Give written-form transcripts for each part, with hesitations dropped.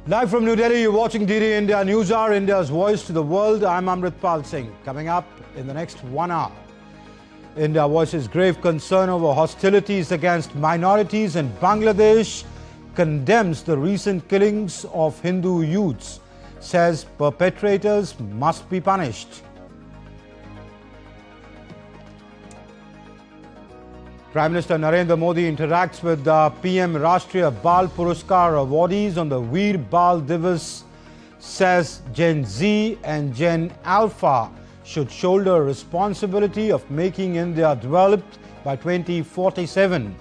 Live from New Delhi, you're watching DD India Newshour, India's voice to the world. I'm Amritpal Singh. Coming up in the next 1 hour, India voices grave concern over hostilities against minorities in Bangladesh, condemns the recent killings of Hindu youths, says perpetrators must be punished. Prime Minister Narendra Modi interacts with PM Rashtriya Bal Puraskar awardees on the Veer Bal Divas, says Gen Z and Gen Alpha should shoulder responsibility of making India developed by 2047.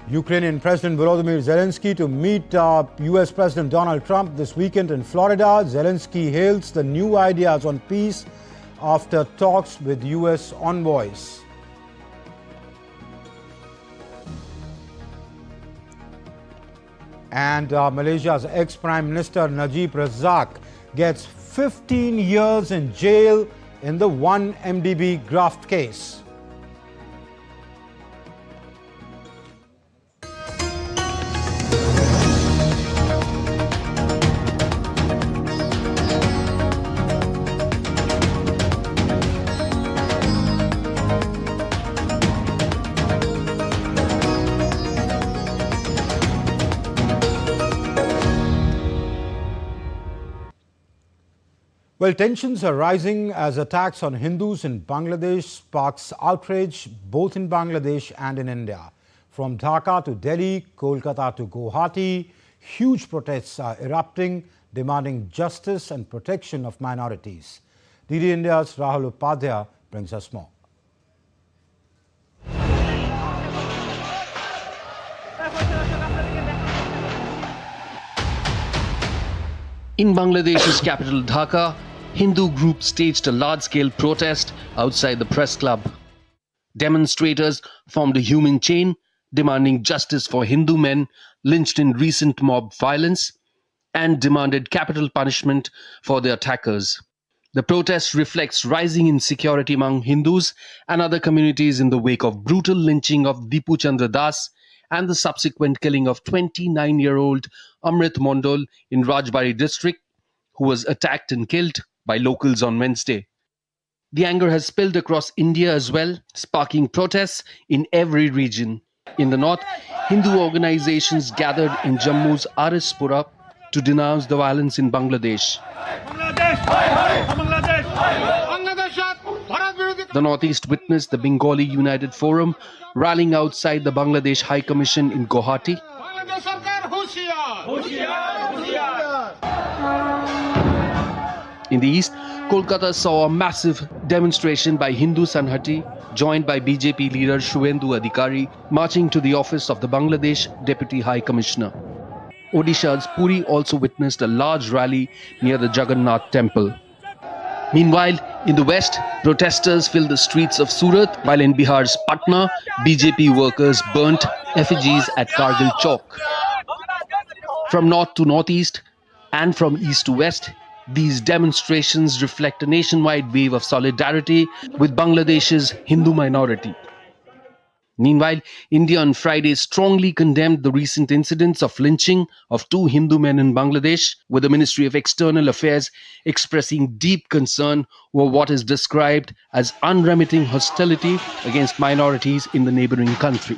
Ukrainian President Volodymyr Zelenskyy to meet US President Donald Trump this weekend in Florida. Zelenskyy hails the new ideas on peace after talks with US envoys. And Malaysia's ex-Prime Minister Najib gets 15 years in jail in the 1MDB graft case. Well, tensions are rising as attacks on Hindus in Bangladesh sparks outrage both in Bangladesh and in India. From Dhaka to Delhi, Kolkata to Guwahati, huge protests are erupting, demanding justice and protection of minorities. DD India's Rahul Upadhyay brings us more. In Bangladesh's capital Dhaka, Hindu groups staged a large-scale protest outside the press club. Demonstrators formed a human chain demanding justice for Hindu men lynched in recent mob violence and demanded capital punishment for the attackers. The protest reflects rising insecurity among Hindus and other communities in the wake of brutal lynching of Dipu Chandra Das and the subsequent killing of 29-year-old Amrit Mondal in Rajbari district, who was attacked and killed by locals on Wednesday. The anger has spilled across India as well, sparking protests in every region. In the north, Hindu organizations gathered in Jammu's Arispura to denounce the violence in Bangladesh. The northeast witnessed the Bengali United Forum rallying outside the Bangladesh High Commission in Guwahati. In the east, Kolkata saw a massive demonstration by Hindu Sanhati, joined by BJP leader Shuvendu Adhikari, marching to the office of the Bangladesh Deputy High Commissioner. Odisha's Puri also witnessed a large rally near the Jagannath Temple. Meanwhile, in the west, protesters filled the streets of Surat, while in Bihar's Patna, BJP workers burnt effigies at Kargil Chowk. From north to northeast and from east to west, these demonstrations reflect a nationwide wave of solidarity with Bangladesh's Hindu minority. Meanwhile, India on Friday strongly condemned the recent incidents of lynching of 2 Hindu men in Bangladesh, with the Ministry of External Affairs expressing deep concern over what is described as unremitting hostility against minorities in the neighboring country.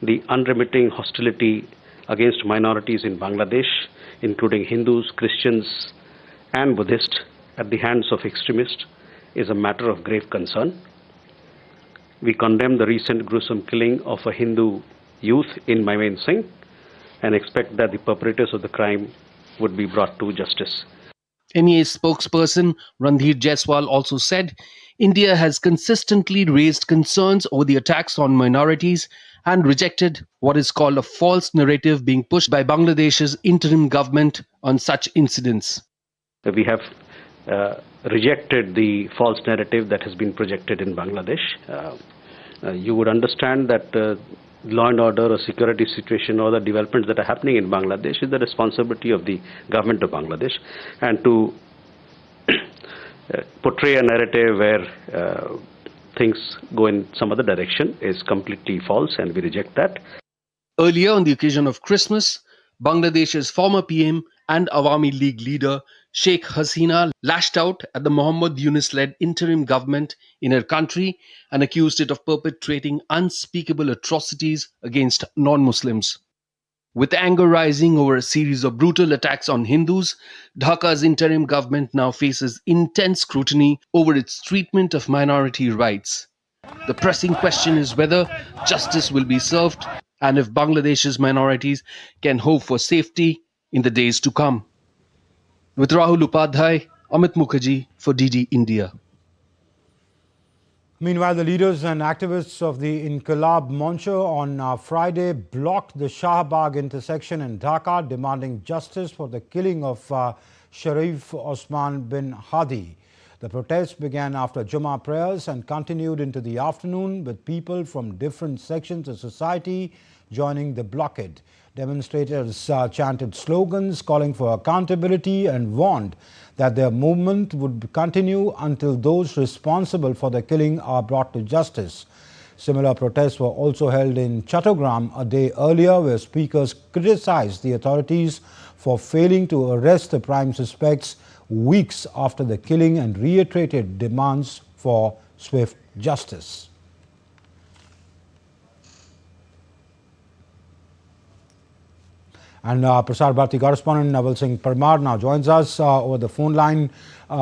The unremitting hostility against minorities in Bangladesh, including Hindus, Christians and Buddhists, at the hands of extremists is a matter of grave concern. We condemn the recent gruesome killing of a Hindu youth in Mymensingh and expect that the perpetrators of the crime would be brought to justice. MEA spokesperson Randhir Jaiswal also said India has consistently raised concerns over the attacks on minorities and rejected what is called a false narrative being pushed by Bangladesh's interim government on such incidents. We have rejected the false narrative that has been projected in Bangladesh. You would understand that law and order or security situation or the developments that are happening in Bangladesh is the responsibility of the government of Bangladesh, and to portray a narrative where things go in some other direction is completely false, and we reject that. Earlier, on the occasion of Christmas, Bangladesh's former PM and Awami League leader Sheikh Hasina lashed out at the Muhammad Yunus-led interim government in her country and accused it of perpetrating unspeakable atrocities against non-Muslims. With anger rising over a series of brutal attacks on Hindus, Dhaka's interim government now faces intense scrutiny over its treatment of minority rights. The pressing question is whether justice will be served and if Bangladesh's minorities can hope for safety in the days to come. With Rahul Upadhyay, Amit Mukherjee for DD India. Meanwhile, the leaders and activists of the Inqilab Moncho on Friday blocked the Shahbag intersection in Dhaka, demanding justice for the killing of Sharif Osman bin Hadi. The protests began after Jummah prayers and continued into the afternoon, with people from different sections of society joining the blockade. Demonstrators chanted slogans calling for accountability and warned that their movement would continue until those responsible for the killing are brought to justice. Similar protests were also held in Chattogram a day earlier, where speakers criticized the authorities for failing to arrest the prime suspects weeks after the killing and reiterated demands for swift justice. And Prasar Bharati correspondent Naval Singh Parmar now joins us over the phone line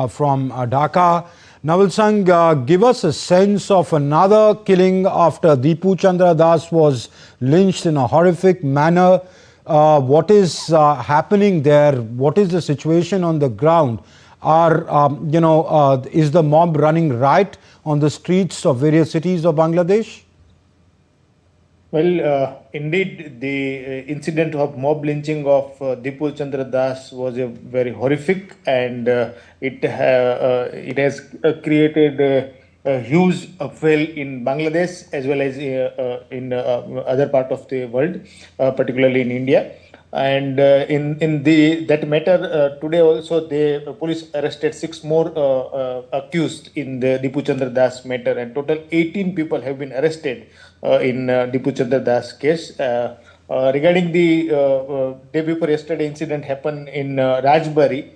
from Dhaka. Naval Singh, give us a sense of another killing after Dipu Chandra Das was lynched in a horrific manner. What is happening there? What is the situation on the ground? Is the mob running riot on the streets of various cities of Bangladesh? Well, indeed, the incident of mob lynching of Dipu Chandra Das was a very horrific, and it has created a huge upheaval in Bangladesh as well as in other part of the world, particularly in India. And in that matter, today also the police arrested 6 more accused in the Dipu Chandra Das matter, and total 18 people have been arrested in Dipu Chandra Das case. Regarding the day before yesterday incident happened in Rajbari,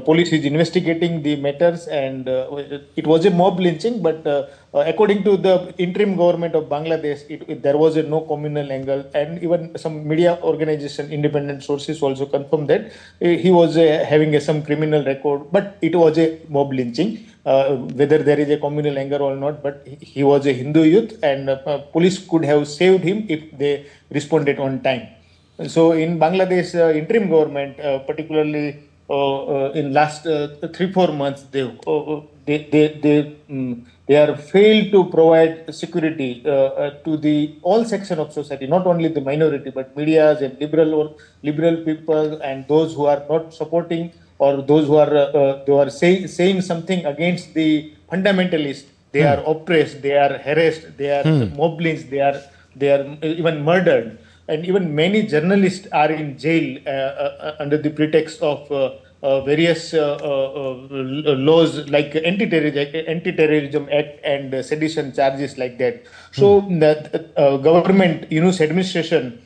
police is investigating the matters, and it was a mob lynching, but according to the interim government of Bangladesh, there was no communal angle, and even some media organization, independent sources also confirmed that he was having some criminal record, but it was a mob lynching. Whether there is a communal anger or not, but he was a Hindu youth, and police could have saved him if they responded on time. So in Bangladesh interim government, particularly in last 3-4 months, they are failed to provide security to the all section of society, not only the minority but medias and liberal people and those who are not supporting, or those who are saying something against the fundamentalists. They are oppressed, they are harassed, they are mob lynched, they are even murdered, and even many journalists are in jail under the pretext of various laws like anti-terrorism act and sedition charges like that. So the government, Yunus administration,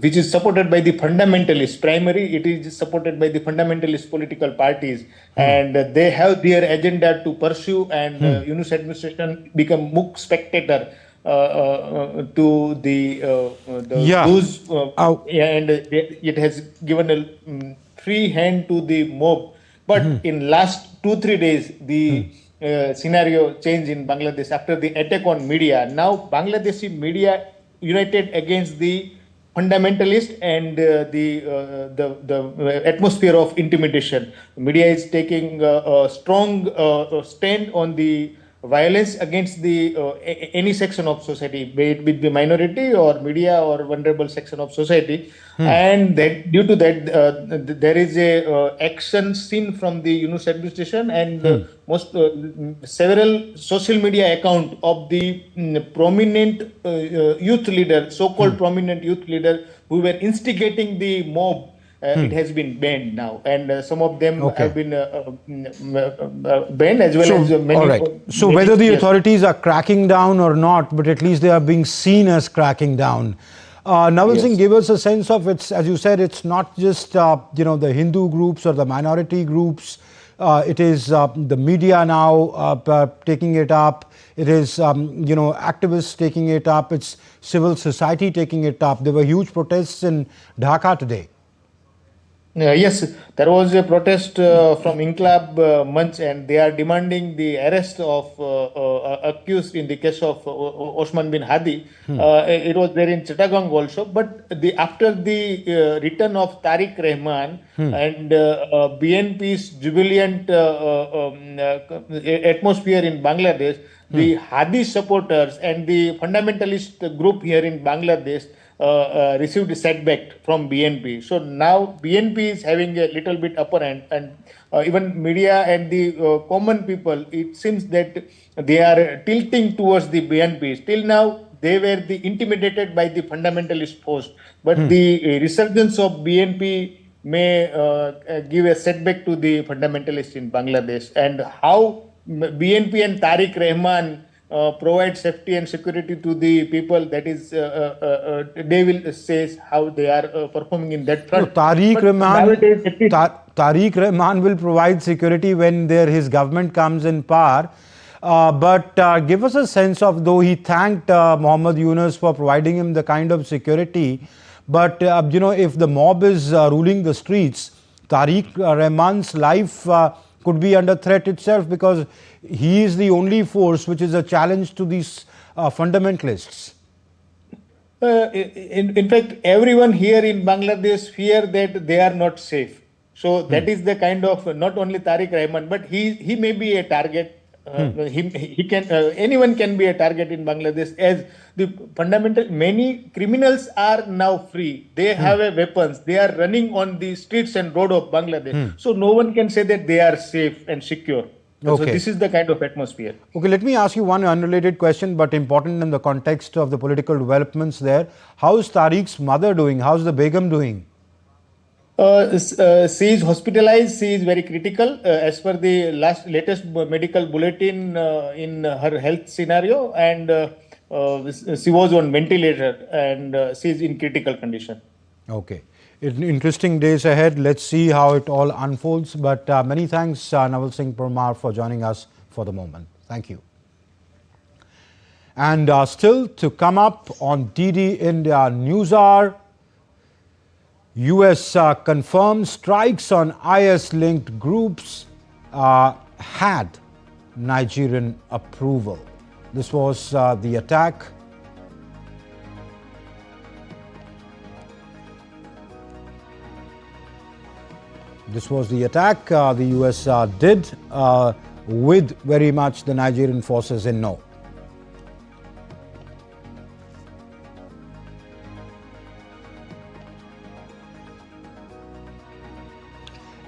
which is supported by the fundamentalists, it is supported by the fundamentalist political parties, and they have their agenda to pursue, and Yunus administration become mook spectator to and it has given a free hand to the mob. But in last 2-3 days, the scenario changed in Bangladesh after the attack on media. Now Bangladeshi media united against the fundamentalist and the atmosphere of intimidation. Media is taking a strong stand on the violence against the any section of society, be it with the minority or media or vulnerable section of society, and that due to that there is a action seen from the Yunus administration, and several social media account of the prominent youth leader, so-called prominent youth leader, who were instigating the mob it has been banned now, and some of them have been banned, as well as many. All right. So whether the authorities are cracking down or not, but at least they are being seen as cracking down. Naval Singh, give us a sense of it's, as you said, it's not just the Hindu groups or the minority groups. It is the media now taking it up. It is activists taking it up. It's civil society taking it up. There were huge protests in Dhaka today. Yes, there was a protest from Inqilab Manch, and they are demanding the arrest of accused in the case of Osman bin Hadi. It was there in Chittagong also, but after the return of Tariq Rahman and BNP's jubilant atmosphere in Bangladesh, the Hadi supporters and the fundamentalist group here in Bangladesh received a setback from BNP. So now BNP is having a little bit upper hand, and even media and the common people, it seems that they are tilting towards the BNP. Till now, they were intimidated by the fundamentalist force, but the resurgence of BNP may give a setback to the fundamentalists in Bangladesh. And how BNP and Tariq Rahman provide safety and security to the people, that is, they will say how they are performing in that front. So Tariq Rahman will provide security when his government comes in power. But give us a sense of, though he thanked Muhammad Yunus for providing him the kind of security, but if the mob is ruling the streets, Tariq Rahman's life could be under threat itself, because he is the only force which is a challenge to these fundamentalists. In fact, everyone here in Bangladesh fear that they are not safe. So that is the kind of, not only Tariq Rahman, but he may be a target. He can anyone can be a target in Bangladesh, as the many criminals are now free. They have weapons. They are running on the streets and road of Bangladesh. So no one can say that they are safe and secure. So this is the kind of atmosphere. Okay, let me ask you one unrelated question, but important in the context of the political developments there. How is Tariq's mother doing? How's the Begum doing? She is hospitalized. She is very critical as per the latest medical bulletin in her health scenario, and she was on ventilator, and she is in critical condition. Okay. Interesting days ahead. Let's see how it all unfolds. But many thanks, Naval Singh Parmar, for joining us for the moment. Thank you. And still to come up on DD India Newshour, US confirms strikes on IS-linked groups had Nigerian approval. This was the attack. This was the attack the US did with very much the Nigerian forces in know.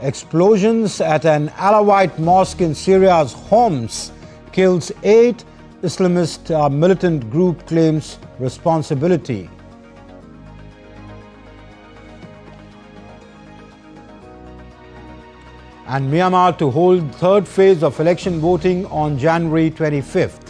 Explosions at an Alawite mosque in Syria's Homs kills 8. Islamist militant group claims responsibility. And Myanmar to hold third phase of election voting on January 25th.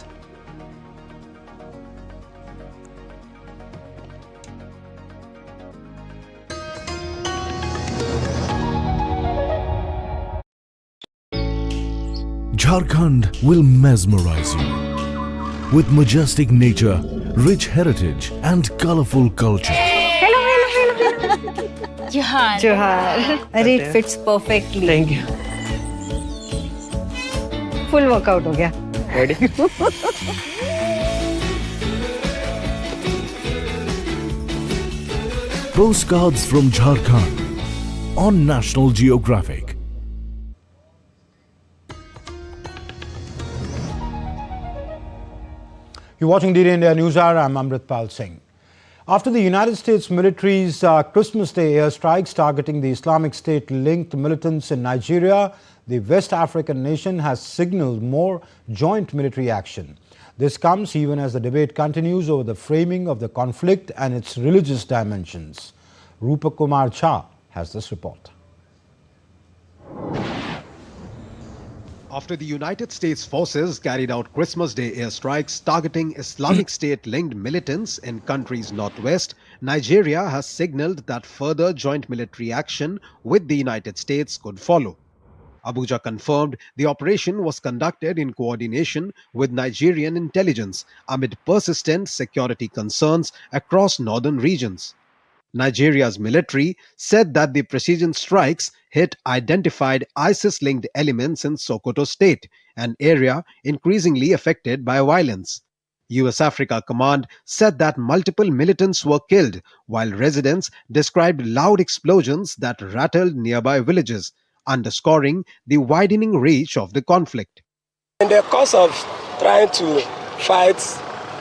Jharkhand will mesmerize you with majestic nature, rich heritage and colorful culture. Hello. Johar. It fits perfectly. Thank you. Full workout हो गया. Ready? Postcards from Jharkhand on National Geographic. You're watching DD India Newshour. I'm Amritpal Singh. After the United States military's Christmas Day airstrikes targeting the Islamic State-linked militants in Nigeria, the West African nation has signaled more joint military action. This comes even as the debate continues over the framing of the conflict and its religious dimensions. Rupa Kumar Jha has this report. After the United States forces carried out Christmas Day airstrikes targeting Islamic State-linked militants in country's northwest, Nigeria has signaled that further joint military action with the United States could follow. Abuja confirmed the operation was conducted in coordination with Nigerian intelligence amid persistent security concerns across northern regions. Nigeria's military said that the precision strikes hit identified ISIS-linked elements in Sokoto state, an area increasingly affected by violence. US Africa Command said that multiple militants were killed, while residents described loud explosions that rattled nearby villages, underscoring the widening reach of the conflict. In the course of trying to fight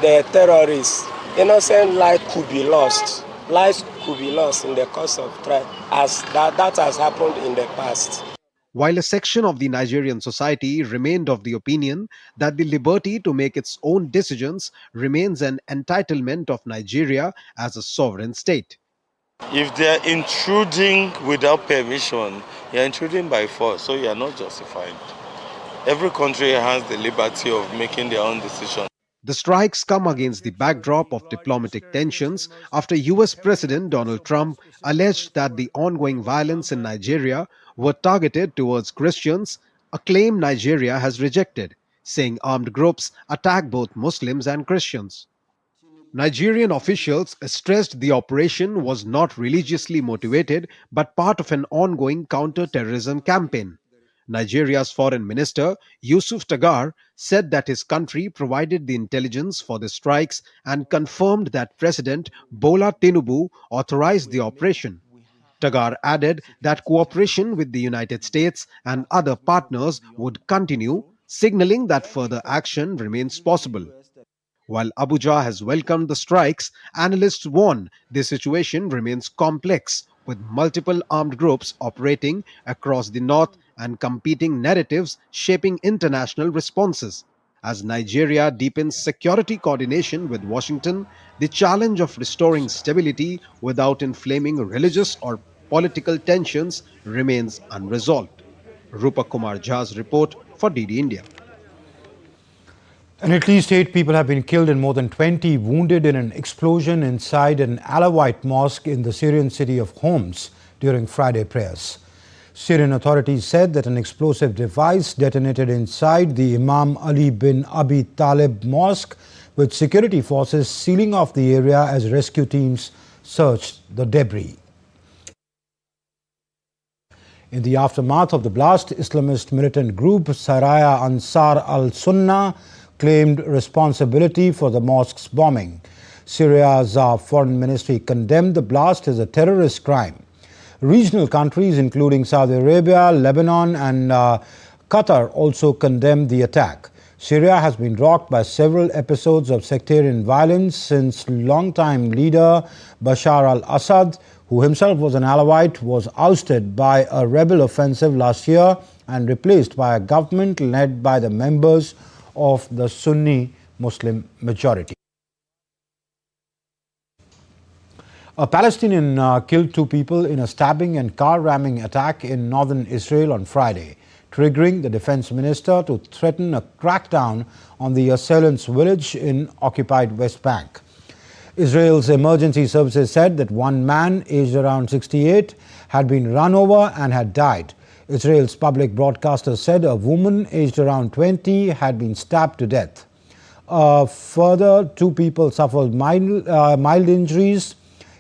the terrorists, innocent life could be lost. Lives could be lost in the course of trial, as that has happened in the past. While a section of the Nigerian society remained of the opinion that the liberty to make its own decisions remains an entitlement of Nigeria as a sovereign state. If they are intruding without permission, you are intruding by force, so you are not justified. Every country has the liberty of making their own decisions. The strikes come against the backdrop of diplomatic tensions after US President Donald Trump alleged that the ongoing violence in Nigeria were targeted towards Christians, a claim Nigeria has rejected, saying armed groups attack both Muslims and Christians. Nigerian officials stressed the operation was not religiously motivated but part of an ongoing counter-terrorism campaign. Nigeria's foreign minister, Yusuf Tagar, said that his country provided the intelligence for the strikes and confirmed that President Bola Tinubu authorized the operation. Tagar added that cooperation with the United States and other partners would continue, signaling that further action remains possible. While Abuja has welcomed the strikes, analysts warn the situation remains complex, with multiple armed groups operating across the north and competing narratives shaping international responses. As Nigeria deepens security coordination with Washington, the challenge of restoring stability without inflaming religious or political tensions remains unresolved. Rupa Kumar Jha's report for DD India. And at least 8 people have been killed and more than 20 wounded in an explosion inside an Alawite mosque in the Syrian city of Homs during Friday prayers. Syrian authorities said that an explosive device detonated inside the Imam Ali bin Abi Talib mosque, with security forces sealing off the area as rescue teams searched the debris. In the aftermath of the blast, Islamist militant group Saraya Ansar al-Sunnah claimed responsibility for the mosque's bombing. Syria's foreign ministry condemned the blast as a terrorist crime. Regional countries including Saudi Arabia, Lebanon and Qatar also condemned the attack. Syria has been rocked by several episodes of sectarian violence since longtime leader Bashar al-Assad, who himself was an Alawite, was ousted by a rebel offensive last year and replaced by a government led by the members of the Sunni Muslim majority. A Palestinian killed 2 people in a stabbing and car ramming attack in northern Israel on Friday, triggering the defense minister to threaten a crackdown on the assailants' village in occupied West Bank. Israel's emergency services said that one man, aged around 68, had been run over and had died. Israel's public broadcaster said a woman aged around 20 had been stabbed to death. Further, 2 people suffered mild injuries.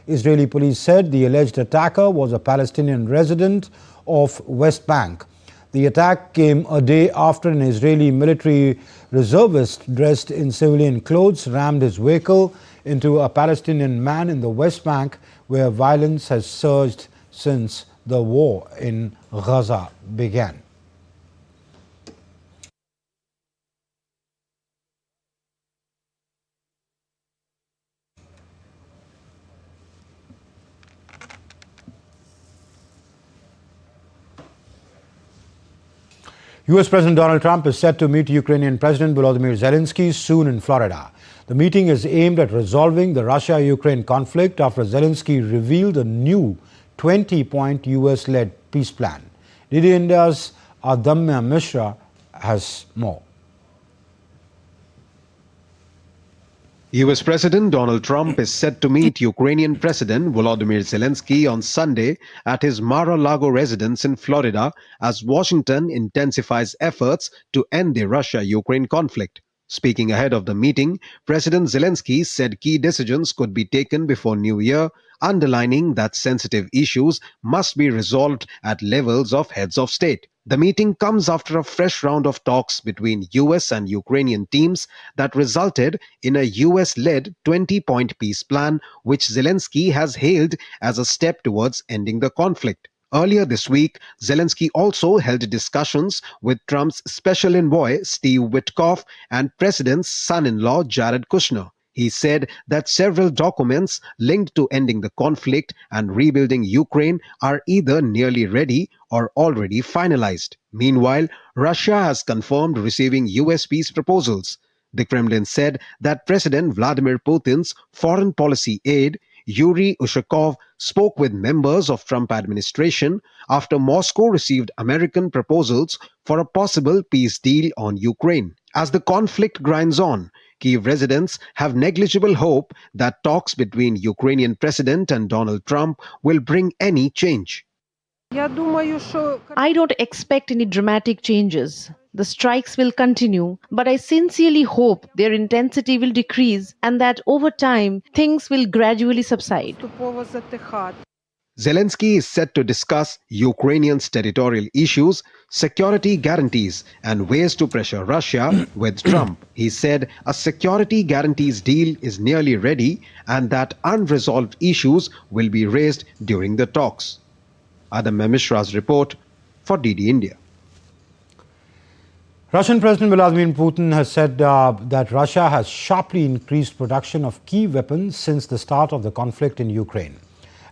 Israeli police said the alleged attacker was a Palestinian resident of West Bank. The attack came a day after an Israeli military reservist dressed in civilian clothes rammed his vehicle into a Palestinian man in the West Bank, where violence has surged since the war in Gaza began. US President Donald Trump is set to meet Ukrainian President Volodymyr Zelenskyy soon in Florida. The meeting is aimed at resolving the Russia-Ukraine conflict after Zelenskyy revealed a new 20-point US-led peace plan. DD India's Adamya Mishra has more. US President Donald Trump is set to meet Ukrainian President Volodymyr Zelenskyy on Sunday at his Mar-a-Lago residence in Florida as Washington intensifies efforts to end the Russia-Ukraine conflict. Speaking ahead of the meeting, President Zelenskyy said key decisions could be taken before New Year, underlining that sensitive issues must be resolved at levels of heads of state. The meeting comes after a fresh round of talks between US and Ukrainian teams that resulted in a US-led 20-point peace plan, which Zelenskyy has hailed as a step towards ending the conflict. Earlier this week, Zelenskyy also held discussions with Trump's special envoy Steve Witkoff and President's son-in-law Jared Kushner. He said that several documents linked to ending the conflict and rebuilding Ukraine are either nearly ready or already finalized. Meanwhile, Russia has confirmed receiving US peace proposals. The Kremlin said that President Vladimir Putin's foreign policy aide, Yuri Ushakov, spoke with members of Trump administration after Moscow received American proposals for a possible peace deal on Ukraine. As the conflict grinds on, Kyiv residents have negligible hope that talks between Ukrainian President and Donald Trump will bring any change. I don't expect any dramatic changes. The strikes will continue, but I sincerely hope their intensity will decrease and that over time things will gradually subside. Zelenskyy is set to discuss Ukrainians' territorial issues, security guarantees, and ways to pressure Russia with Trump. He said a security guarantees deal is nearly ready and that unresolved issues will be raised during the talks. Adamya Mishra's report for DD India. Russian President Vladimir Putin has said that Russia has sharply increased production of key weapons since the start of the conflict in Ukraine.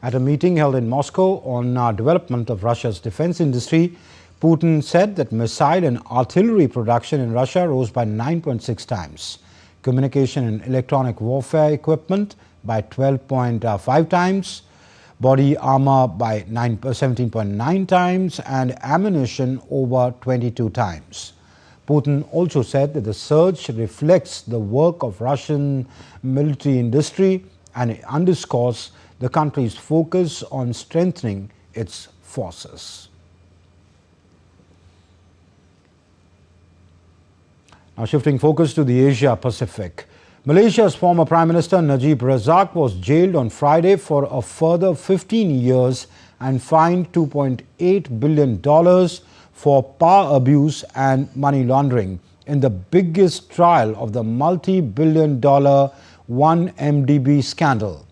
At a meeting held in Moscow on development of Russia's defense industry, Putin said that missile and artillery production in Russia rose by 9.6 times, communication and electronic warfare equipment by 12.5 times, body armor by 17.9 times, and ammunition over 22 times. Putin also said that the surge reflects the work of Russian military industry and it underscores the country's focus on strengthening its forces. Now shifting focus to the Asia Pacific. Malaysia's former Prime Minister Najib Razak was jailed on Friday for a further 15 years and fined $2.8 billion for power abuse and money laundering in the biggest trial of the multi-billion-dollar 1MDB scandal,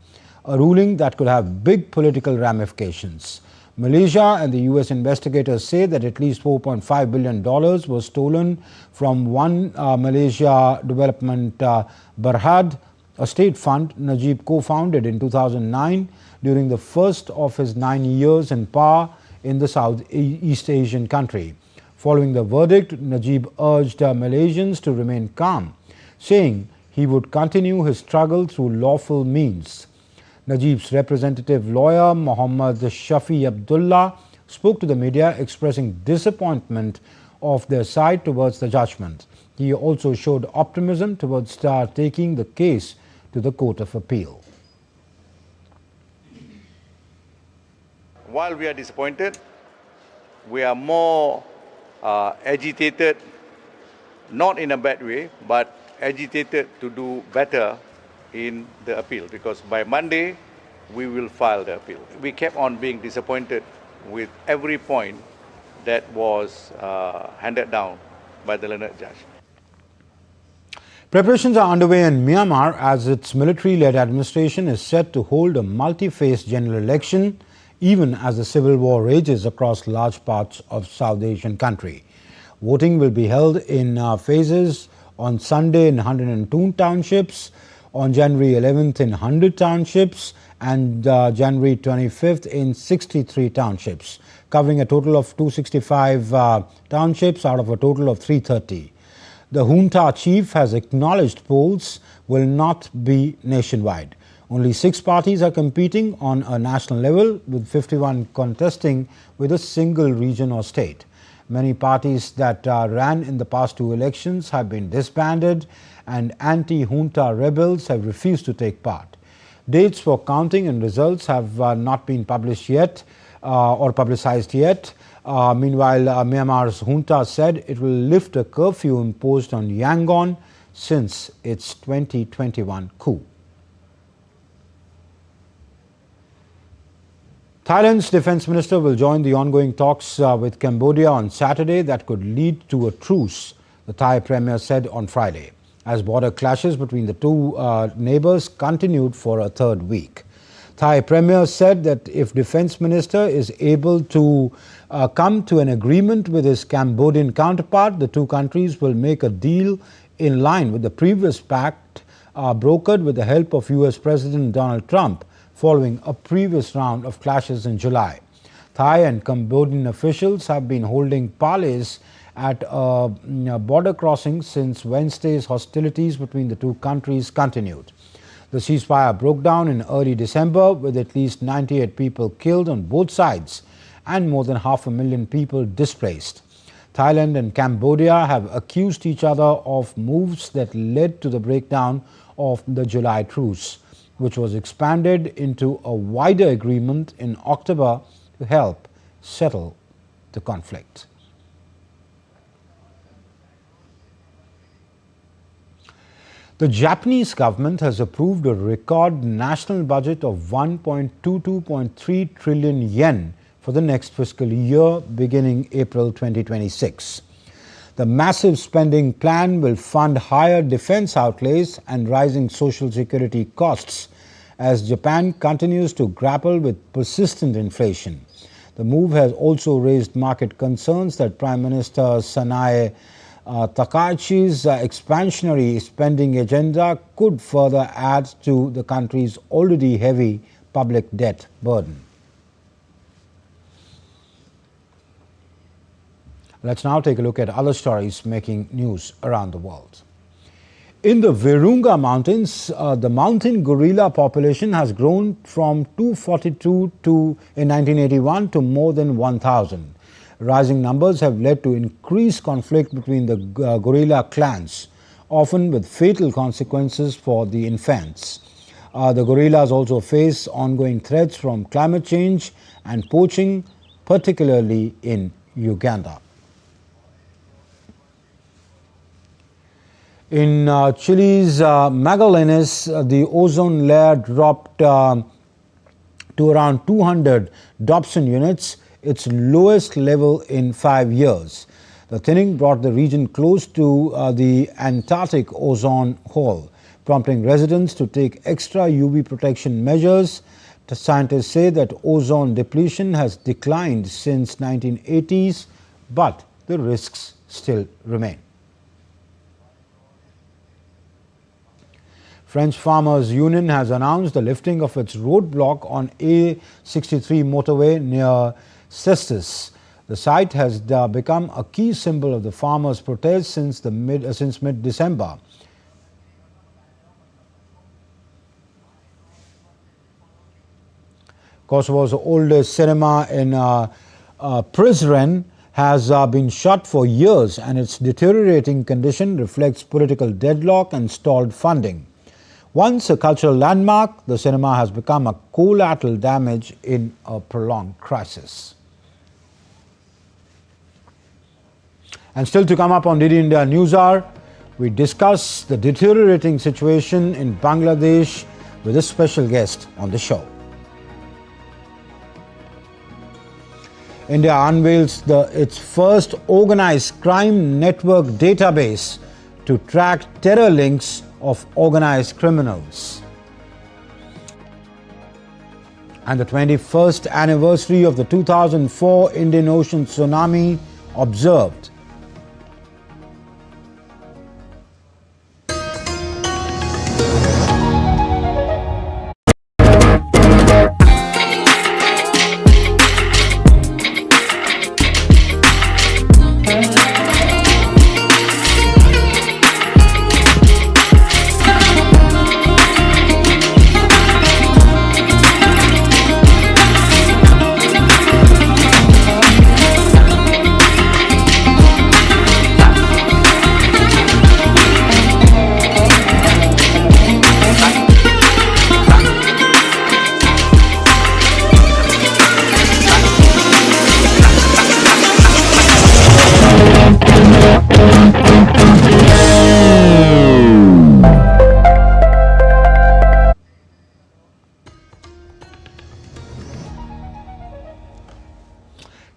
a ruling that could have big political ramifications. Malaysia and the US investigators say that at least $4.5 billion was stolen from One Malaysia Development Berhad, a state fund Najib co-founded in 2009 during the first of his 9 years in power in the Southeast Asian country. Following the verdict, Najib urged Malaysians to remain calm, saying he would continue his struggle through lawful means. Najib's representative lawyer Muhammad Shafi Abdullah spoke to the media expressing disappointment of their side towards the judgment. He also showed optimism towards taking the case to the Court of Appeal. While we are disappointed, we are more agitated, not in a bad way, but agitated to do better in the appeal, because by Monday we will file the appeal. We kept on being disappointed with every point that was handed down by the learned judge. Preparations are underway in Myanmar as its military-led administration is set to hold a multi-phase general election, even as the civil war rages across large parts of South Asian country. Voting will be held in phases on Sunday in 102 townships, on January 11th in 100 townships, and January 25th in 63 townships, covering a total of 265 townships out of a total of 330. The junta chief has acknowledged polls will not be nationwide. Only 6 parties are competing on a national level, with 51 contesting with a single region or state. Many parties that ran in the past 2 elections have been disbanded, and anti-junta rebels have refused to take part. Dates for counting and results have not been published yet or publicized yet. Meanwhile, Myanmar's junta said it will lift a curfew imposed on Yangon since its 2021 coup. Thailand's defense minister will join the ongoing talks with Cambodia on Saturday that could lead to a truce, the Thai premier said on Friday, as border clashes between the two neighbors continued for a third week. Thai premier said that if defense minister is able to come to an agreement with his Cambodian counterpart, the two countries will make a deal in line with the previous pact brokered with the help of US President Donald Trump following a previous round of clashes in July. Thai and Cambodian officials have been holding parleys at border crossings since Wednesday's hostilities between the two countries continued. The ceasefire broke down in early December with at least 98 people killed on both sides and more than 500,000 people displaced. Thailand and Cambodia have accused each other of moves that led to the breakdown of the July truce, which was expanded into a wider agreement in October to help settle the conflict. The Japanese government has approved a record national budget of 1.22.3 trillion yen for the next fiscal year beginning April 2026. The massive spending plan will fund higher defense outlays and rising social security costs as Japan continues to grapple with persistent inflation. The move has also raised market concerns that Prime Minister Sanae Takaichi's expansionary spending agenda could further add to the country's already heavy public debt burden. Let's now take a look at other stories making news around the world. In the Virunga Mountains, the mountain gorilla population has grown from 242 in 1981 to more than 1,000. Rising numbers have led to increased conflict between the gorilla clans, often with fatal consequences for the infants. The gorillas also face ongoing threats from climate change and poaching, particularly in Uganda. In Chile's Magallanes, the ozone layer dropped to around 200 Dobson units, its lowest level in 5 years. The thinning brought the region close to the Antarctic ozone hole, prompting residents to take extra UV protection measures. The scientists say that ozone depletion has declined since 1980s, but the risks still remain. French Farmers Union has announced the lifting of its roadblock on A63 motorway near Cestus. The site has become a key symbol of the farmers' protest since mid-December. Kosovo's oldest cinema in Prizren has been shut for years, and its deteriorating condition reflects political deadlock and stalled funding. Once a cultural landmark, the cinema has become a collateral damage in a prolonged crisis. And still to come up on DD India Newshour, we discuss the deteriorating situation in Bangladesh with a special guest on the show. India unveils its first organized crime network database to track terror links of organized criminals. And the 21st anniversary of the 2004 Indian Ocean tsunami observed.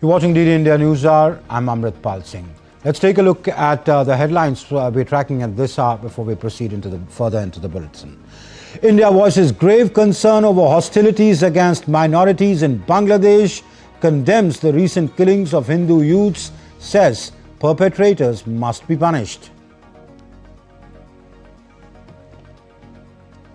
You're watching DD India Newshour. I'm Amritpal Singh. Let's take a look at the headlines we're tracking at this hour before we proceed further into the bulletin. India voices grave concern over hostilities against minorities in Bangladesh, condemns the recent killings of Hindu youths, says perpetrators must be punished.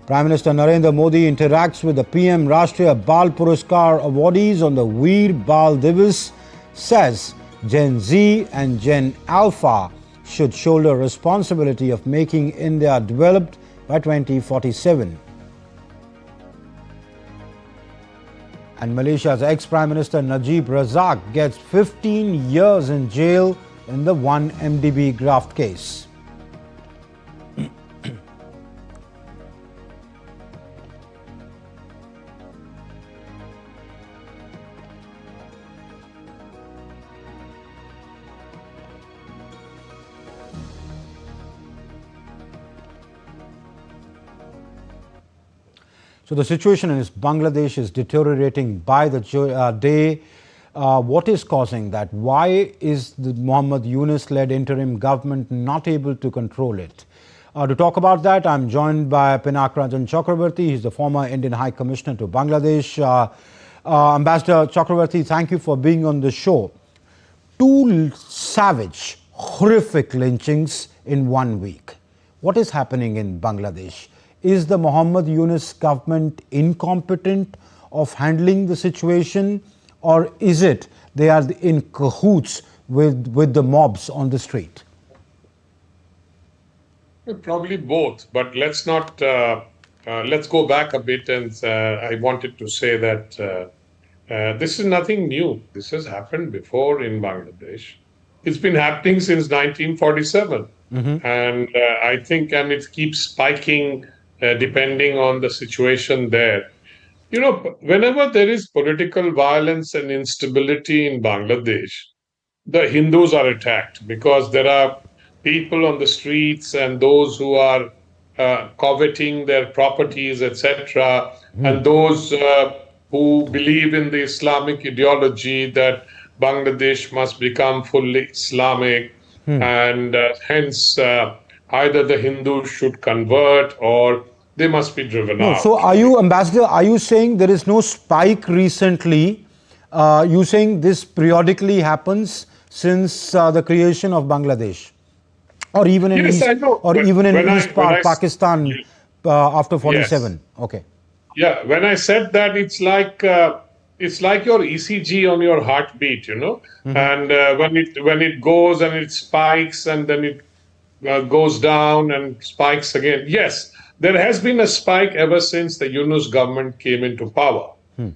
Prime Minister Narendra Modi interacts with the PM Rashtriya Bal Puraskar awardees on the Veer Bal Divas, says Gen Z and Gen Alpha should shoulder responsibility of making India developed by 2047. And Malaysia's ex-Prime Minister Najib gets 15 years in jail in the 1MDB graft case. So the situation in Bangladesh is deteriorating by the day. What is causing that? Why is the Muhammad Yunus-led interim government not able to control it? To talk about that, I'm joined by Pinakarajan Chakrabarti. He's the former Indian High Commissioner to Bangladesh. Ambassador Chakrabarti, thank you for being on the show. 2 savage, horrific lynchings in 1 week. What is happening in Bangladesh? Is the Muhammad Yunus government incompetent of handling the situation, or is it they are in cahoots with the mobs on the street? Probably both, but let's not, let's go back a bit, and I wanted to say that this is nothing new. This has happened before in Bangladesh. It's been happening since 1947, and I think, and it keeps spiking depending on the situation there. You know, whenever there is political violence and instability in Bangladesh, the Hindus are attacked because there are people on the streets and those who are coveting their properties, etc., and those who believe in the Islamic ideology that Bangladesh must become fully Islamic, and hence either the Hindus should convert or they must be driven out. So are you, Ambassador, are you saying there is no spike recently? You saying this periodically happens since the creation of Bangladesh? Or even in Yes, East, I know. or even in East Pakistan Yes. after 47? Yes. Okay. Yeah, when I said that, it's like your ECG on your heartbeat, you know, and when it goes and it spikes and then it goes down and spikes again. Yes, there has been a spike ever since the Yunus government came into power,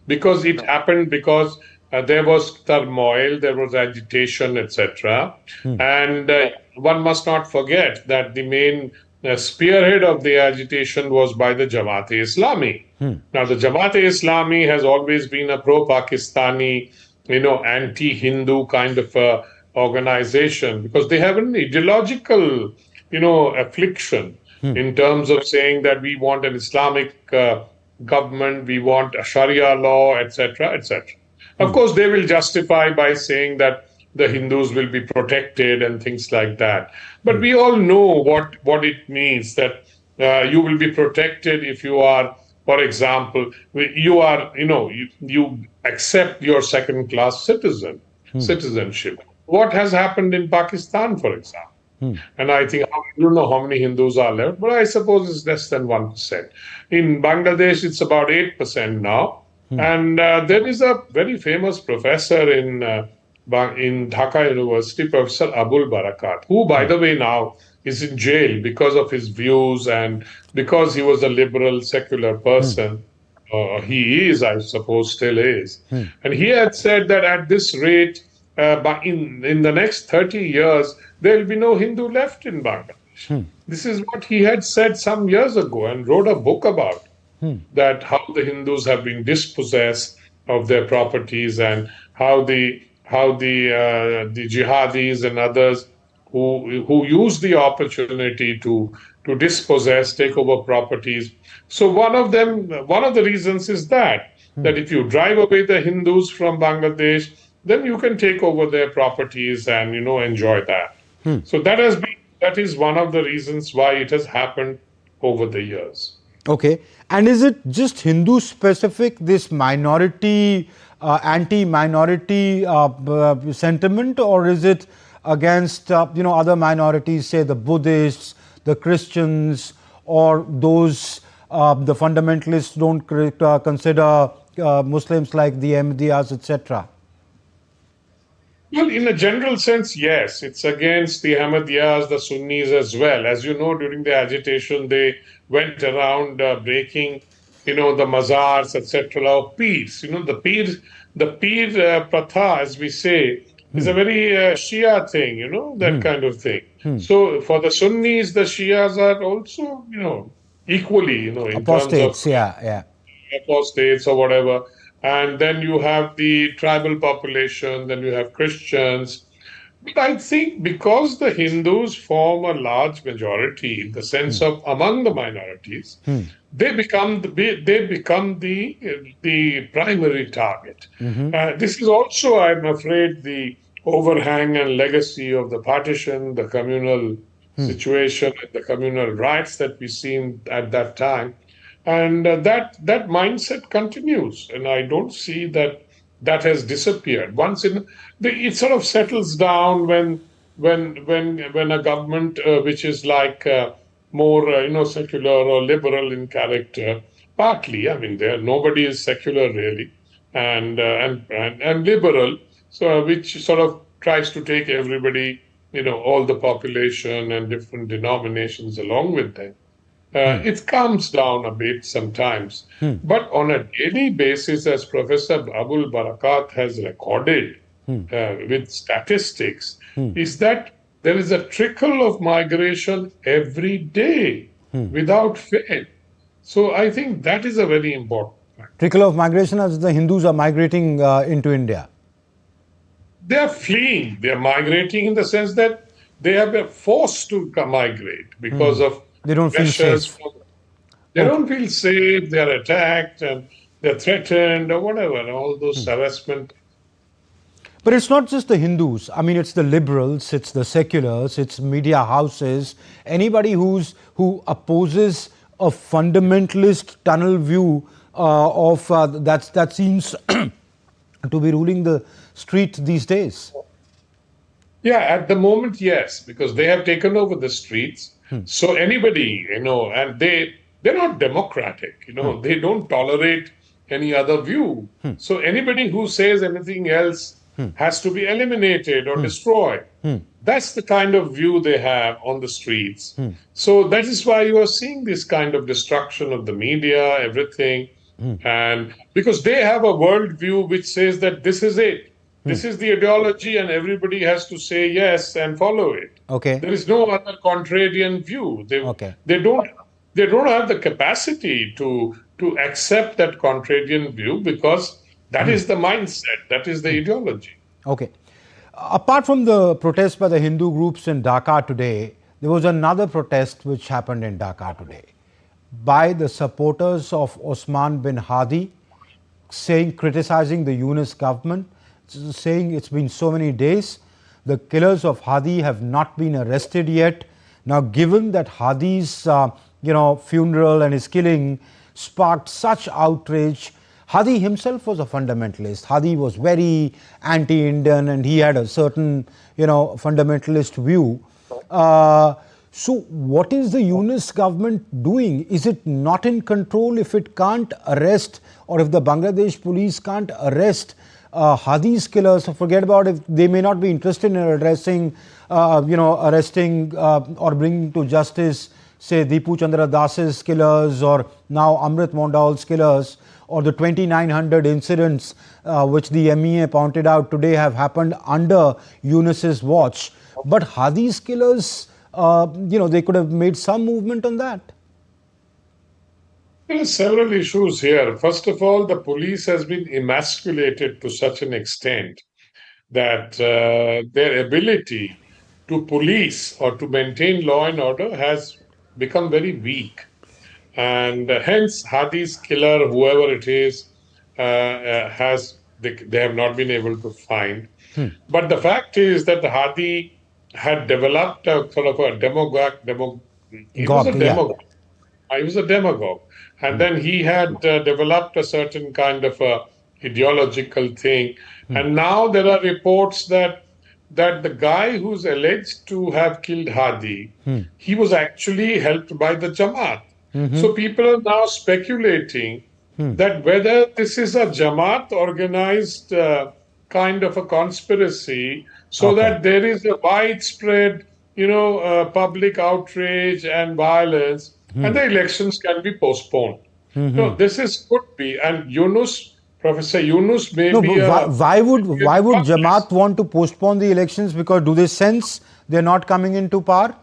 because it happened because there was turmoil, there was agitation, etc. And one must not forget that the main spearhead of the agitation was by the Jamaat-e-Islami. Now, the Jamaat-e-Islami has always been a pro-Pakistani, you know, anti-Hindu kind of organization, because they have an ideological, you know, affliction in terms of saying that we want an Islamic government, we want a Sharia law, etc., etc. Of course, they will justify by saying that the Hindus will be protected and things like that. But we all know what it means, that you will be protected if you are, for example, you are, you know, you accept your second-class citizenship. What has happened in Pakistan, for example? And I think, I don't know how many Hindus are left, but I suppose it's less than 1%. In Bangladesh, it's about 8% now. And there is a very famous professor in Dhaka University, Professor Abul Barakat, who, by the way, now is in jail because of his views and because he was a liberal, secular person. He is, I suppose, still is. And he had said that at this rate, in the next 30 years, there will be no Hindu left in Bangladesh. This is what he had said some years ago and wrote a book about, that how the Hindus have been dispossessed of their properties and how the jihadis and others who use the opportunity to dispossess, take over properties. So one of the reasons is that if you drive away the Hindus from Bangladesh, then you can take over their properties and, enjoy that. So that is one of the reasons why it has happened over the years. Okay. And is it just Hindu specific, this minority, anti-minority sentiment, or is it against, other minorities, say the Buddhists, the Christians, or those, the fundamentalists don't consider Muslims like the Ahmadiyas, etc.? Well, in a general sense, yes, it's against the Ahmadiyas, the Sunnis as well. As you know, during the agitation, they went around breaking, the mazars, etc., of peers. The peer pratha, as we say, is a very Shia thing, that kind of thing. So for the Sunnis, the Shias are also, equally, in Apostates, terms of apostates or whatever. And then you have the tribal population, then you have Christians. But I think because the Hindus form a large majority in the sense of among the minorities, they become the primary target. This is also, I'm afraid, the overhang and legacy of the partition, the communal situation, and the communal rights that we seen at that time. And that mindset continues, and I don't see that has disappeared. It sort of settles down when a government which is like more secular or liberal in character. Partly, I mean, nobody is secular really, and liberal. So which sort of tries to take everybody, all the population and different denominations along with them. It calms down a bit sometimes. But on a daily basis, as Professor Abul Barakat has recorded with statistics, is that there is a trickle of migration every day without fail. So I think that is a very important fact. Trickle of migration as the Hindus are migrating into India. They are fleeing. They are migrating in the sense that they have been forced to migrate because of they don't feel safe. They don't feel safe. They are attacked and they're threatened or whatever. All those harassment. But it's not just the Hindus. I mean, it's the liberals, it's the seculars, it's media houses. Anybody who opposes a fundamentalist tunnel view of that seems to be ruling the street these days. Yeah, at the moment, yes, because they have taken over the streets. So anybody, and they're not democratic, they don't tolerate any other view. So anybody who says anything else has to be eliminated or destroyed. That's the kind of view they have on the streets. So that is why you are seeing this kind of destruction of the media, everything. And because they have a worldview which says that this is it. This is the ideology and everybody has to say yes and follow it. Okay. There is no other contrarian view. They don't have the capacity to accept that contrarian view because that is the mindset, that is the ideology. Okay. Apart from the protest by the Hindu groups in Dhaka today, there was another protest which happened in Dhaka today by the supporters of Osman bin Hadi, criticizing the Yunus government, saying it's been so many days, the killers of Hadi have not been arrested yet. Now, given that Hadi's funeral and his killing sparked such outrage, Hadi himself was a fundamentalist. Hadi was very anti-Indian and he had a certain, fundamentalist view. So what is the Yunus government doing? Is it not in control if it can't arrest, or if the Bangladesh police can't arrest Hadi's killers? So forget about if they may not be interested in arresting or bringing to justice, say, Dipu Chandra Das's killers, or now Amrit Mondal's killers, or the 2,900 incidents which the MEA pointed out today have happened under Yunus's watch. But Hadi's killers, they could have made some movement on that. There are several issues here. First of all, the police has been emasculated to such an extent that their ability to police or to maintain law and order has become very weak. And hence, Hadi's killer, whoever it is, has they have not been able to find. But the fact is that the Hadi had developed a sort of a he was a demagogue. He was a demagogue. And then he had developed a certain kind of a ideological thing. And now there are reports that the guy who's alleged to have killed Hadi, he was actually helped by the Jamaat. So people are now speculating that whether this is a Jamaat organized kind of a conspiracy, so that there is a widespread, public outrage and violence, and the elections can be postponed. No, this could be, and Professor Yunus may be. Why would Jamaat want to postpone the elections? Because do they sense they're not coming into power?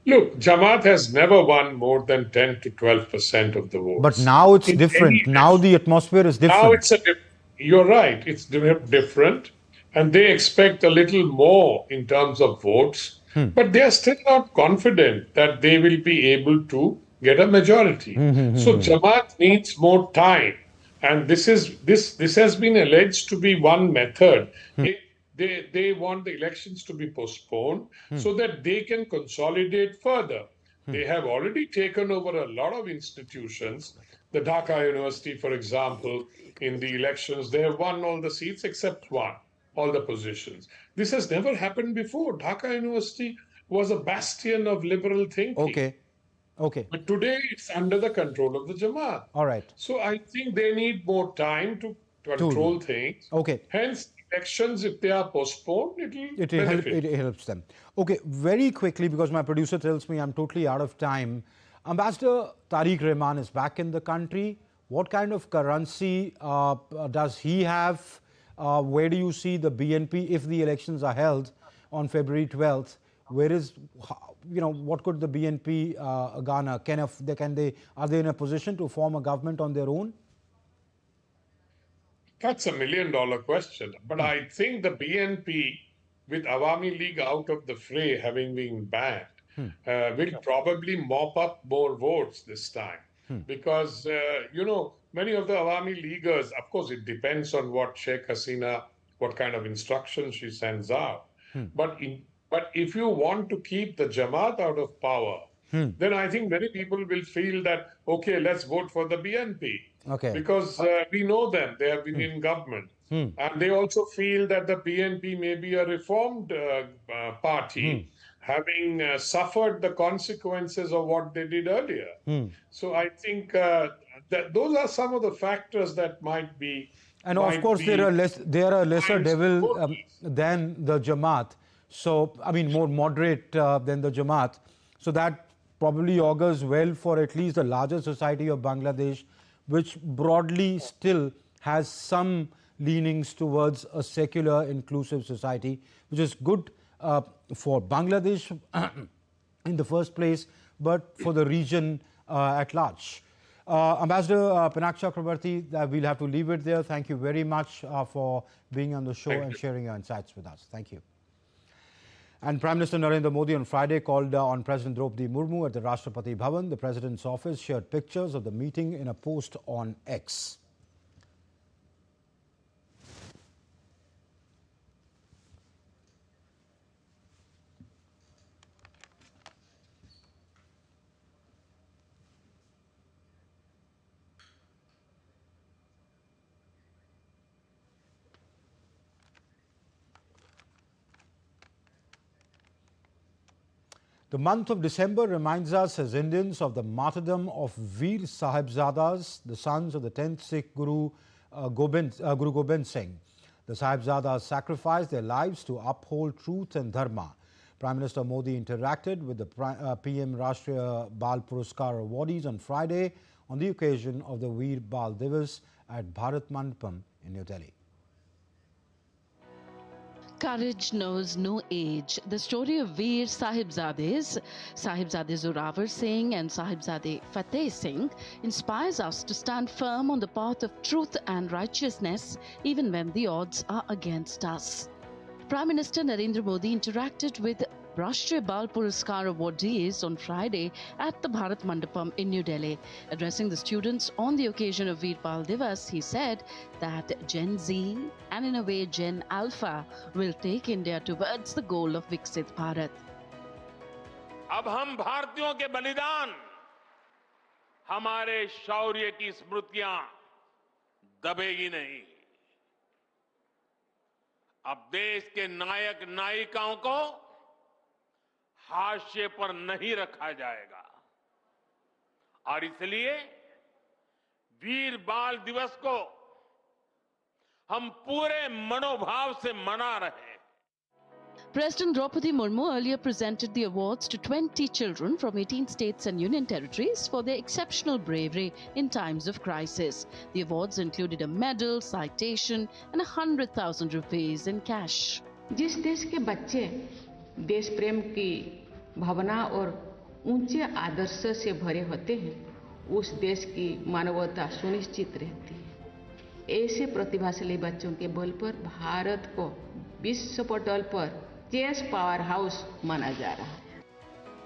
Look, Jamaat has never won more than 10 to 12% of the votes. But now it's different. Now the atmosphere is different. Now you're right. It's different, and they expect a little more in terms of votes. But they are still not confident that they will be able to get a majority. So Jamaat needs more time, and this has been alleged to be one method. They want the elections to be postponed so that they can consolidate further. They have already taken over a lot of institutions. The Dhaka University, for example, in the elections, they have won all the seats except one, all the positions. This has never happened before. Dhaka University was a bastion of liberal thinking. Okay. But today it's under the control of the Jamaat. All right. So I think they need more time to control things. Okay. Hence, elections, if they are postponed, it helps them. Okay, very quickly, because my producer tells me I'm totally out of time. Ambassador Tariq Rehman is back in the country. What kind of currency does he have? Where do you see the BNP if the elections are held on February 12th? What could the BNP garner? Are they in a position to form a government on their own? That's $1 million question. But I think the BNP, with Awami League out of the fray, having been banned, will probably mop up more votes this time. Because, many of the Awami Leaguers, of course, it depends on what Sheikh Hasina, what kind of instructions she sends out. But if you want to keep the Jamaat out of power, then I think many people will feel that, okay, let's vote for the BNP. Because we know them, they have been in government. And they also feel that the BNP may be a reformed party, having suffered the consequences of what they did earlier. So I think that those are some of the factors that might be. And of course, they are a lesser devil than the Jamaat. So, I mean, more moderate than the Jamaat. So that probably augurs well for at least the larger society of Bangladesh, which broadly still has some leanings towards a secular, inclusive society, which is good for Bangladesh in the first place, but for the region at large. Ambassador Pinak Chakrabarti, we'll have to leave it there. Thank you very much for being on the show and sharing your insights with us. Thank you. And Prime Minister Narendra Modi on Friday called on President Draupadi Murmu at the Rashtrapati Bhavan. The President's office shared pictures of the meeting in a post on X. The month of December reminds us as Indians of the martyrdom of Veer Sahibzadas, the sons of the 10th Sikh Guru Gobind Singh. The Sahibzadas sacrificed their lives to uphold truth and dharma. Prime Minister Modi interacted with the PM Rashtriya Bal Puraskar awardees on Friday on the occasion of the Veer Bal Divas at Bharat Mandapam in New Delhi. Courage knows no age. The story of Veer Sahibzades, Sahibzade Zorawar Singh and Sahibzade Fateh Singh inspires us to stand firm on the path of truth and righteousness even when the odds are against us. Prime Minister Narendra Modi interacted with Rashtriya Bal Puraskar awardees on Friday at the Bharat Mandapam in New Delhi. Addressing the students on the occasion of Veer Bal Divas, he said that Gen Z and in a way Gen Alpha will take India towards the goal of Viksit Bharat. अब हम भारतीयों के बलिदान, हमारे शौर्य की स्मृतियां दबेगी नहीं। अब देश के नायक नायिकाओं को हाशिए पर नहीं रखा जाएगा और इसलिए वीर बाल दिवस को हम पूरे मनोभाव से मना रहे हैं। President Draupadi Murmu earlier presented the awards to 20 children from 18 states and union territories for their exceptional bravery in times of crisis. The awards included a medal, citation and 100,000 rupees in cash. जिस देश के बच्चे देश प्रेम की भावना और ऊंचे आदर्श से भरे होते हैं, उस देश की मानवता सुनिश्चित रहती है। ऐसे प्रतिभाशाली बच्चों के बल पर भारत को विश्व पटल पर चेस पावर हाउस माना जा रहा है।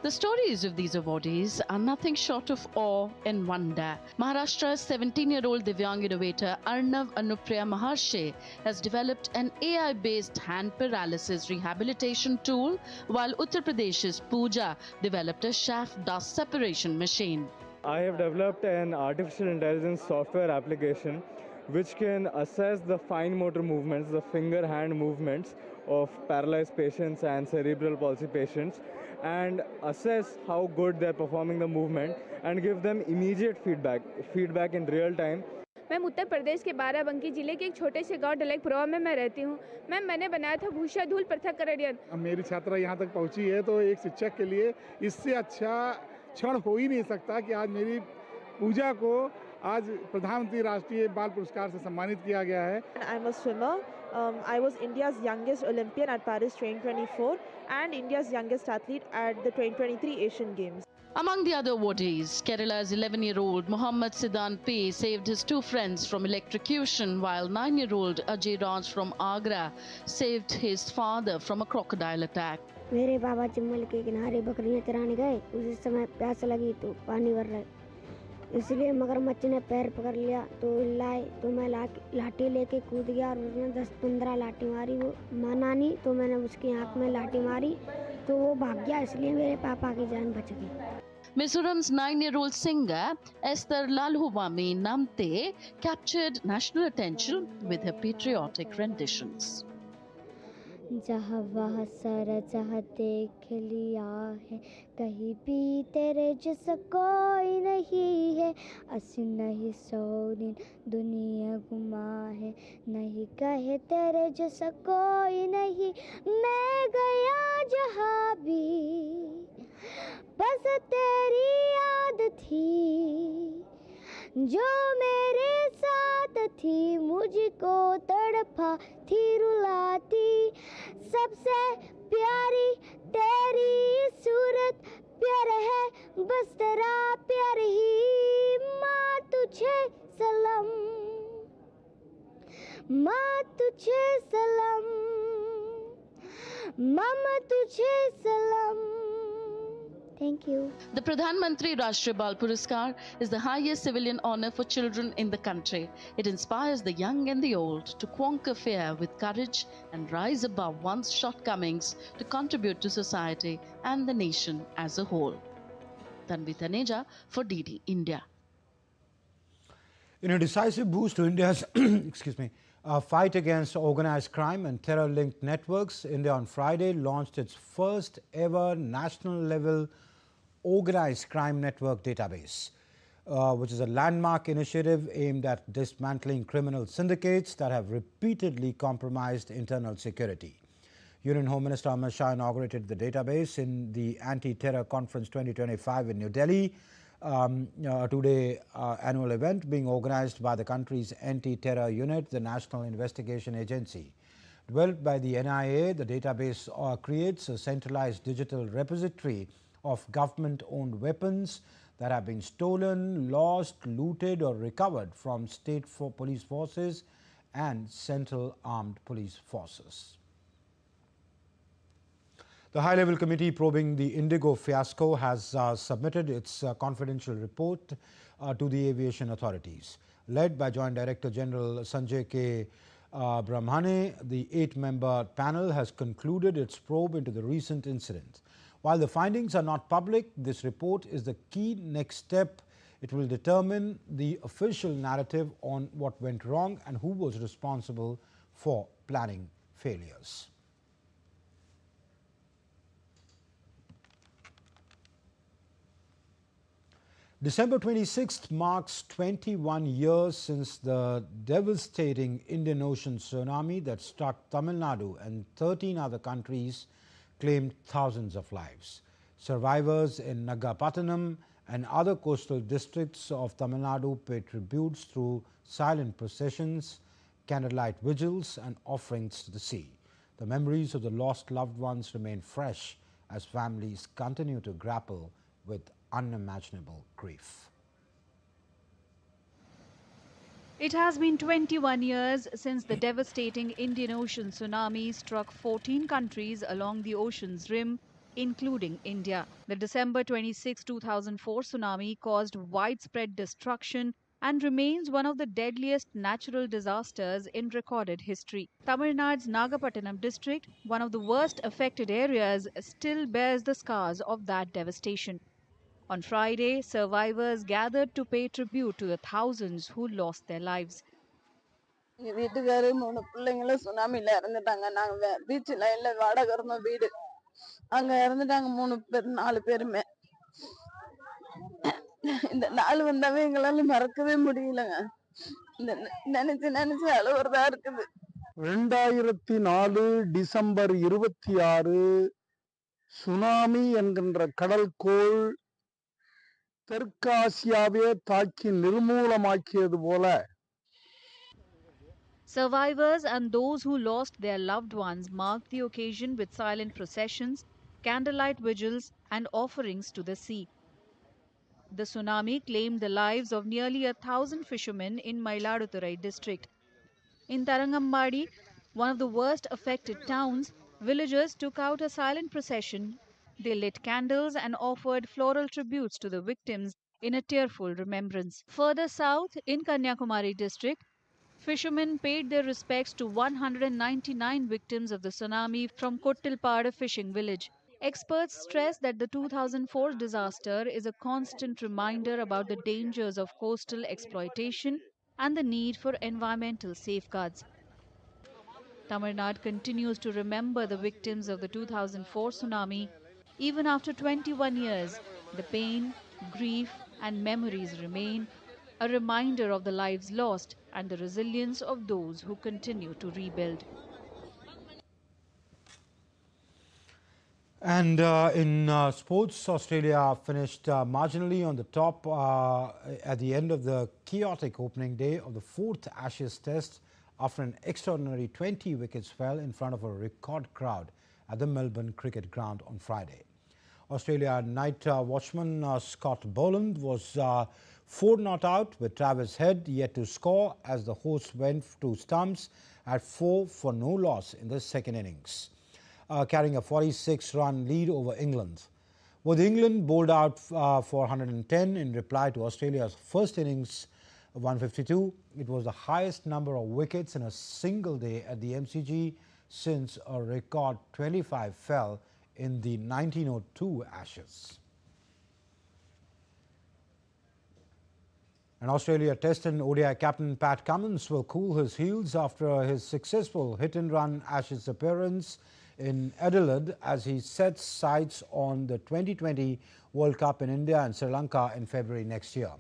The stories of these awardees are nothing short of awe and wonder. Maharashtra's 17-year-old Divyang innovator Arnav Anupriya Maharshi has developed an AI-based hand paralysis rehabilitation tool, while Uttar Pradesh's Pooja developed a shaft dust separation machine. I have developed an artificial intelligence software application which can assess the fine motor movements, the finger-hand movements of paralyzed patients and cerebral palsy patients, and assess how good they're performing the movement and give them immediate feedback in real time. मैं उत्तर प्रदेश के बाराबंकी जिले के एक छोटे से गांव डलेकपुरवा में मैं रहती हूं। मैंने बनाया था भूषा धूल पृथक्करण यंत्र। मेरी छात्रा यहां तक पहुंची है तो एक शिक्षक के लिए इससे अच्छा क्षण हो ही नहीं सकता कि आज मेरी पूजा को आज प्रधानमंत्री राष्ट्रीय बाल पुरस्कार से सम्मानित किया गया है। I am a swimmer. I was India's youngest Olympian at Paris 2024 and India's youngest athlete at the 2023 Asian Games. Among the other awardees, Kerala's 11-year-old Mohammad Sidan P saved his two friends from electrocution, while 9-year-old Ajay Raj from Agra saved his father from a crocodile attack. मेरे बाबा चिम्मल के किनारे बकरियां चराने गए, उसी समय प्यास लगी तो पानी भर रहे, इसलिए मगरमच्छ ने पैर पकड़ लिया तो लाए तो मैं लाठी लेके कूद गया और उसने 10-15 लाठी मारी। वो माना नहीं तो मैंने उसकी आंख में लाठी मारी तो वो भाग गया, इसलिए मेरे पापा की जान बच गई। Mizoram's 9-year-old singer Esther Lalhuvami Namte captured national attention with her patriotic renditions. जहाँ वहाँ सारा जहाँ देख लिया है, कहीं भी तेरे जैसा कोई नहीं है, अस्सी नहीं 100 दिन दुनिया घुमा है, नहीं कहे तेरे जैसा कोई नहीं, मैं गया जहाँ भी बस तेरी याद थी, जो मेरे साथ थी मुझको तड़पा थी रुलाती, सबसे प्यारी तेरी सूरत प्यार है बस तेरा प्यार ही, माँ तुझे सलाम, माँ तुझे सलाम, मामा तुझे सलाम। Thank you. The Pradhan Mantri Rashtriya Bal Puraskar is the highest civilian honor for children in the country. It inspires the young and the old to conquer fear with courage and rise above one's shortcomings to contribute to society and the nation as a whole. Tanvi Taneja for DD India. In a decisive boost to India's fight against organized crime and terror-linked networks, India on Friday launched its first ever national-level organized crime network database, which is a landmark initiative aimed at dismantling criminal syndicates that have repeatedly compromised internal security. Union Home Minister Amit Shah inaugurated the database in the Anti-Terror Conference 2025 in New Delhi, a two-day annual event being organized by the country's anti-terror unit, the National Investigation Agency. Developed by the NIA, the database creates a centralized digital repository of government-owned weapons that have been stolen, lost, looted or recovered from state police forces and central armed police forces. The high-level committee probing the Indigo fiasco has submitted its confidential report to the aviation authorities. Led by Joint Director General Sanjay K. Brahmane, the 8-member panel has concluded its probe into the recent incident. While the findings are not public, this report is the key next step. It will determine the official narrative on what went wrong and who was responsible for planning failures. December 26th marks 21 years since the devastating Indian Ocean tsunami that struck Tamil Nadu and 13 other countries claimed thousands of lives. Survivors in Nagapattinam and other coastal districts of Tamil Nadu paid tributes through silent processions, candlelight vigils and offerings to the sea. The memories of the lost loved ones remain fresh as families continue to grapple with unimaginable grief. It has been 21 years since the devastating Indian Ocean tsunami struck 14 countries along the ocean's rim, including India. The December 26, 2004 tsunami caused widespread destruction and remains one of the deadliest natural disasters in recorded history. Tamil Nadu's Nagapattinam district, one of the worst affected areas, still bears the scars of that devastation. On Friday, survivors gathered to pay tribute to the thousands who lost their lives. வீட்டுக்காரு 3 பிள்ளைங்கள சுனாமில இறந்துட்டாங்க. நாங்க beach லைன்ல வாடகை இருந்த வீடு. அங்க இறந்துட்டாங்க 3 பேர் 4 பேருமே. இந்த நாள் வந்தாவே எங்களால மறக்கவே முடியலங்க. நினைச்சு அழுவறதா இருக்குது. 2004 டிசம்பர் 26 சுனாமி என்கின்ற கடல்கோள் தெற்காசியாவே தாக்கி நிர்மூலமாக்கியது போல. Survivors and those who lost their loved ones marked the occasion with silent processions, candlelight vigils and offerings to the sea. The tsunami claimed the lives of nearly 1,000 fishermen in Mailaduturai district. In Tharangambadi, one of the worst affected towns, villagers took out a silent procession. They lit candles and offered floral tributes to the victims in a tearful remembrance. Further south, in Kanyakumari district, fishermen paid their respects to 199 victims of the tsunami from Kottilpada fishing village. Experts stress that the 2004 disaster is a constant reminder about the dangers of coastal exploitation and the need for environmental safeguards. Tamil Nadu continues to remember the victims of the 2004 tsunami. Even after 21 years, the pain, grief and memories remain, a reminder of the lives lost and the resilience of those who continue to rebuild. And in sports, Australia finished marginally on the top at the end of the chaotic opening day of the 4th Ashes Test after an extraordinary 20 wickets fell in front of a record crowd at the Melbourne Cricket Ground on Friday. Australia night watchman Scott Boland was 4 not out with Travis Head yet to score as the hosts went to stumps at 4 for no loss in the second innings, carrying a 46-run lead over England. With England bowled out for 110 in reply to Australia's first innings 152, it was the highest number of wickets in a single day at the MCG since a record 25 fell in the 1902 Ashes. And Australia Test and ODI captain Pat Cummins will cool his heels after his successful hit-and-run Ashes appearance in Adelaide as he sets sights on the 2020 World Cup in India and Sri Lanka in February next year.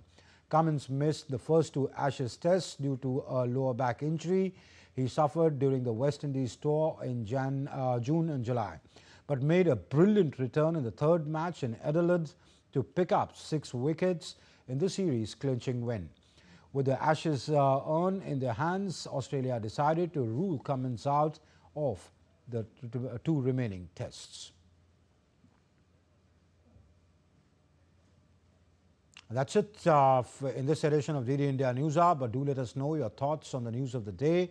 Cummins missed the first 2 Ashes tests due to a lower back injury he suffered during the West Indies tour in June and July, but made a brilliant return in the 3rd match in Adelaide to pick up 6 wickets in the series clinching win. With the Ashes urn in their hands, Australia decided to rule Cummins out of the 2 remaining tests. That's it in this edition of DD India News Hour, but do let us know your thoughts on the news of the day.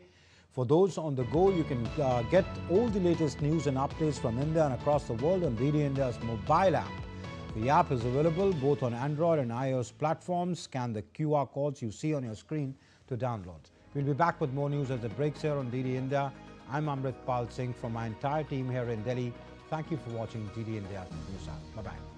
For those on the go, you can get all the latest news and updates from India and across the world on DD India's mobile app. The app is available both on Android and iOS platforms. Scan the QR codes you see on your screen to download. We'll be back with more news as it breaks here on DD India. I'm Amrit Pal Singh from my entire team here in Delhi. Thank you for watching DD India News App. Bye-bye.